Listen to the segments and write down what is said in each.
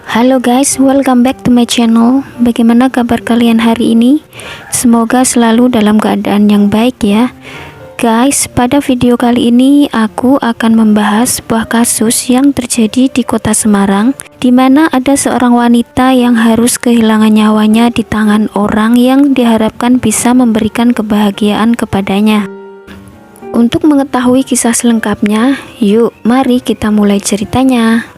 Halo guys, welcome back to my channel. Bagaimana kabar kalian hari ini? Semoga selalu dalam keadaan yang baik ya. Guys, pada video kali ini aku akan membahas sebuah kasus yang terjadi di kota Semarang, di mana ada seorang wanita yang harus kehilangan nyawanya di tangan orang yang diharapkan bisa memberikan kebahagiaan kepadanya. Untuk mengetahui kisah selengkapnya, yuk mari kita mulai ceritanya.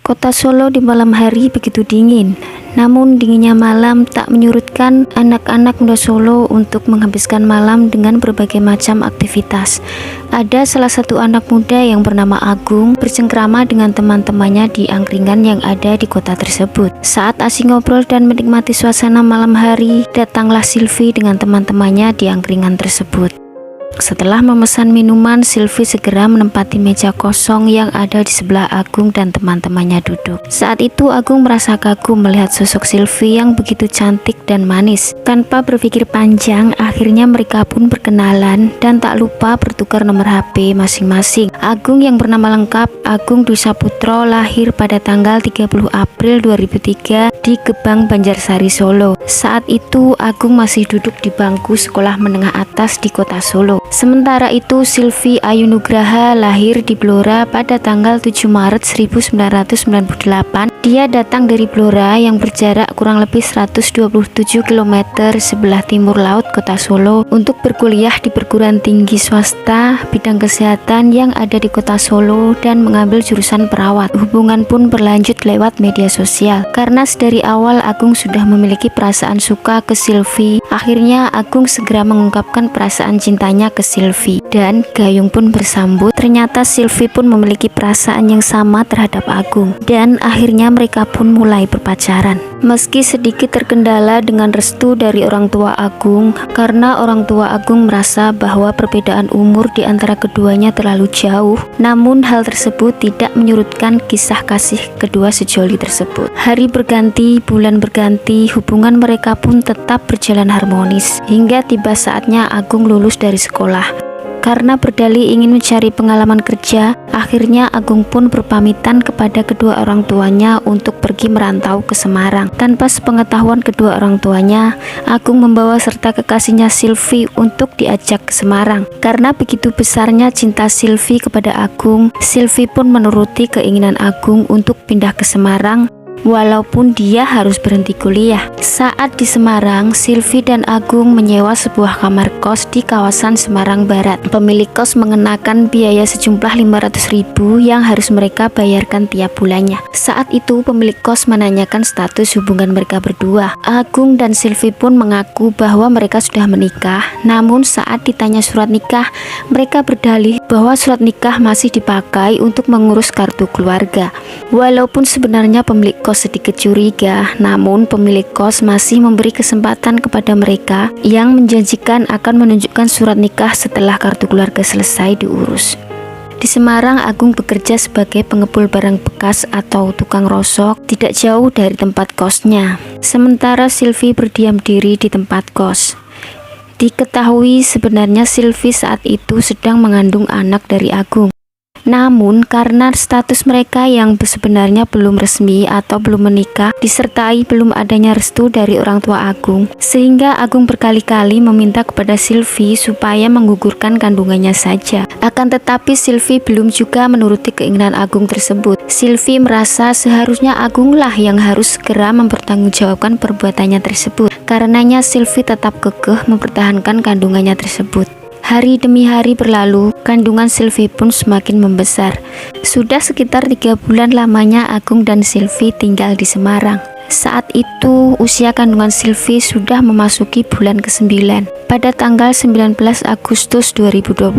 Kota Solo di malam hari begitu dingin, namun dinginnya malam tak menyurutkan anak-anak muda Solo untuk menghabiskan malam dengan berbagai macam aktivitas. Ada salah satu anak muda yang bernama Agung bercengkrama dengan teman-temannya di angkringan yang ada di kota tersebut. Saat asik ngobrol dan menikmati suasana malam hari, datanglah Silvi dengan teman-temannya di angkringan tersebut. Setelah memesan minuman, Silvi segera menempati meja kosong yang ada di sebelah Agung dan teman-temannya duduk. Saat itu Agung merasa kagum melihat sosok Silvi yang begitu cantik dan manis. Tanpa berpikir panjang, akhirnya mereka pun berkenalan dan tak lupa bertukar nomor HP masing-masing. Agung yang bernama lengkap Agung Dwi Saputro lahir pada tanggal 30 April 2003 di Gebang, Banjarsari, Solo. Saat itu Agung masih duduk di bangku sekolah menengah atas di kota Solo. Sementara itu Silvi Ayu Nugraha lahir di Blora pada tanggal 7 Maret 1998. Dia datang dari Blora yang berjarak kurang lebih 127 km sebelah timur laut kota Solo untuk berkuliah di perguruan tinggi swasta bidang kesehatan yang ada di kota Solo dan mengambil jurusan perawat. Hubungan pun berlanjut lewat media sosial. Karena dari awal Agung sudah memiliki perasaan suka ke Silvi, akhirnya Agung segera mengungkapkan perasaan cintanya ke Silvi dan gayung pun bersambut. Ternyata Silvi pun memiliki perasaan yang sama terhadap Agung dan akhirnya mereka pun mulai berpacaran. Meski sedikit terkendala dengan restu dari orang tua Agung, karena orang tua Agung merasa bahwa perbedaan umur di antara keduanya terlalu jauh, namun hal tersebut tidak menyurutkan kisah kasih kedua sejoli tersebut. Hari berganti, bulan berganti, hubungan mereka pun tetap berjalan harmonis hingga tiba saatnya Agung lulus dari sekolah. Karena berdalih ingin mencari pengalaman kerja, akhirnya Agung pun berpamitan kepada kedua orang tuanya untuk pergi merantau ke Semarang. Tanpa sepengetahuan kedua orang tuanya, Agung membawa serta kekasihnya Silvi untuk diajak ke Semarang. Karena begitu besarnya cinta Silvi kepada Agung, Silvi pun menuruti keinginan Agung untuk pindah ke Semarang walaupun dia harus berhenti kuliah. Saat di Semarang, Silvi dan Agung menyewa sebuah kamar kos di kawasan Semarang Barat. Pemilik kos mengenakan biaya sejumlah 500.000 yang harus mereka bayarkan tiap bulannya. Saat itu pemilik kos menanyakan status hubungan mereka berdua. Agung dan Silvi pun mengaku bahwa mereka sudah menikah, namun saat ditanya surat nikah, mereka berdalih bahwa surat nikah masih dipakai untuk mengurus kartu keluarga. Walaupun sebenarnya pemilik kos sedikit curiga, namun pemilik kos masih memberi kesempatan kepada mereka yang menjanjikan akan menunjukkan surat nikah setelah kartu keluarga selesai diurus. Di Semarang, Agung bekerja sebagai pengepul barang bekas atau tukang rosok tidak jauh dari tempat kosnya. Sementara Silvi berdiam diri di tempat kos. Diketahui sebenarnya Silvi saat itu sedang mengandung anak dari Agung. Namun karena status mereka yang sebenarnya belum resmi atau belum menikah, disertai belum adanya restu dari orang tua Agung, sehingga Agung berkali-kali meminta kepada Silvi supaya menggugurkan kandungannya saja. Akan tetapi Silvi belum juga menuruti keinginan Agung tersebut. Silvi merasa seharusnya Agunglah yang harus segera mempertanggungjawabkan perbuatannya tersebut. Karenanya Silvi tetap kekeh mempertahankan kandungannya tersebut. Hari demi hari berlalu, kandungan Silvi pun semakin membesar. Sudah sekitar 3 bulan lamanya Agung dan Silvi tinggal di Semarang. Saat itu usia kandungan Silvi sudah memasuki bulan ke-9. Pada tanggal 19 Agustus 2021,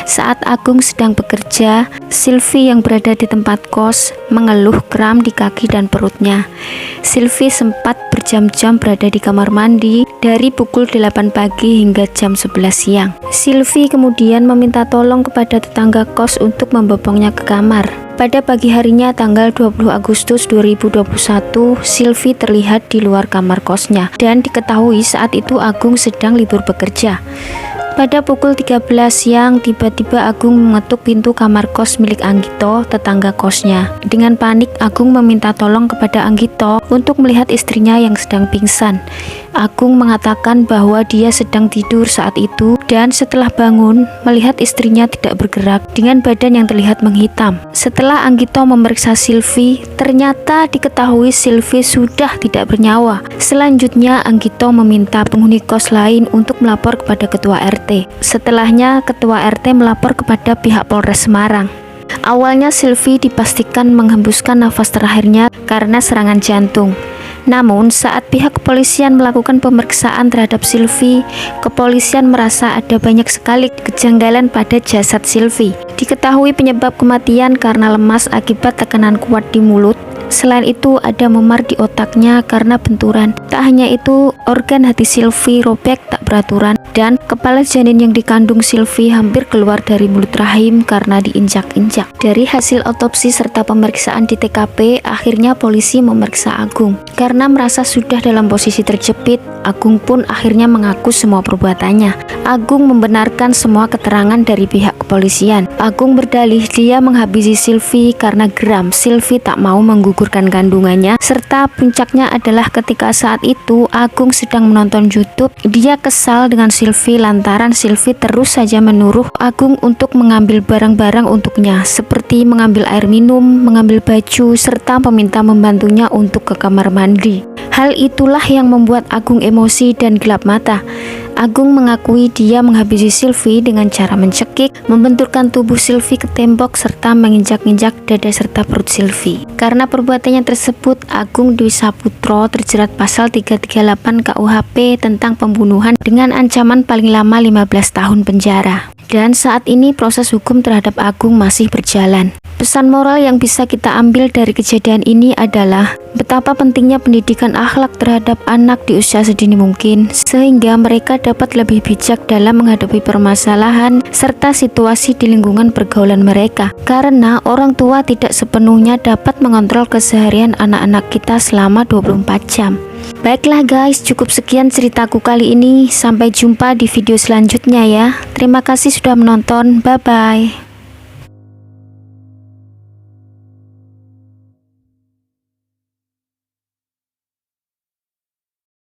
saat Agung sedang bekerja, Silvi yang berada di tempat kos mengeluh kram di kaki dan perutnya. Silvi sempat berjam-jam berada di kamar mandi dari pukul 8 pagi hingga jam 11 siang. Silvi kemudian meminta tolong kepada tetangga kos untuk membopongnya ke kamar. Pada pagi harinya tanggal 20 Agustus 2021, Silvi terlihat di luar kamar kosnya dan diketahui saat itu Agung sedang libur bekerja. Pada pukul 13 siang, tiba-tiba Agung mengetuk pintu kamar kos milik Anggito, tetangga kosnya. Dengan panik, Agung meminta tolong kepada Anggito untuk melihat istrinya yang sedang pingsan. Agung mengatakan bahwa dia sedang tidur saat itu dan setelah bangun, melihat istrinya tidak bergerak dengan badan yang terlihat menghitam. Setelah Anggito memeriksa Silvi, ternyata diketahui Silvi sudah tidak bernyawa. Selanjutnya, Anggito meminta penghuni kos lain untuk melapor kepada ketua RT. Setelahnya, ketua RT melapor kepada pihak Polres Semarang. Awalnya Silvi dipastikan menghembuskan nafas terakhirnya karena serangan jantung. Namun, saat pihak kepolisian melakukan pemeriksaan terhadap Silvi, kepolisian merasa ada banyak sekali kejanggalan pada jasad Silvi. Diketahui penyebab kematian karena lemas akibat tekanan kuat di mulut. Selain itu, ada memar di otaknya karena benturan. Tak hanya itu, organ hati Silvi robek tak beraturan dan kepala janin yang dikandung Silvi hampir keluar dari mulut rahim karena diinjak-injak. Dari hasil otopsi serta pemeriksaan di TKP, akhirnya polisi memeriksa Agung. Karena merasa sudah dalam posisi terjepit, Agung pun akhirnya mengaku semua perbuatannya. Agung membenarkan semua keterangan dari pihak kepolisian. Agung berdalih dia menghabisi Silvi karena geram Silvi tak mau menggugurkan kandungannya, serta puncaknya adalah ketika saat itu Agung sedang menonton YouTube. Dia kesal dengan Silvi lantaran Silvi terus saja menyuruh Agung untuk mengambil barang-barang untuknya, seperti mengambil air minum, mengambil baju, serta meminta membantunya untuk ke kamar mandi. Hal itulah yang membuat Agung emosi dan gelap mata. Agung mengakui dia menghabisi Silvi dengan cara mencekik, membenturkan tubuh Silvi ke tembok, serta menginjak-injak dada serta perut Silvi. Karena perbuatannya tersebut, Agung Dwi Saputro terjerat pasal 338 KUHP tentang pembunuhan dengan ancaman paling lama 15 tahun penjara. Dan saat ini proses hukum terhadap Agung masih berjalan. Pesan moral yang bisa kita ambil dari kejadian ini adalah betapa pentingnya pendidikan akhlak terhadap anak di usia sedini mungkin, sehingga mereka dapat lebih bijak dalam menghadapi permasalahan serta situasi di lingkungan pergaulan mereka. Karena orang tua tidak sepenuhnya dapat mengontrol keseharian anak-anak kita selama 24 jam. Baiklah guys, cukup sekian ceritaku kali ini. Sampai jumpa di video selanjutnya ya. Terima kasih sudah menonton. Bye-bye.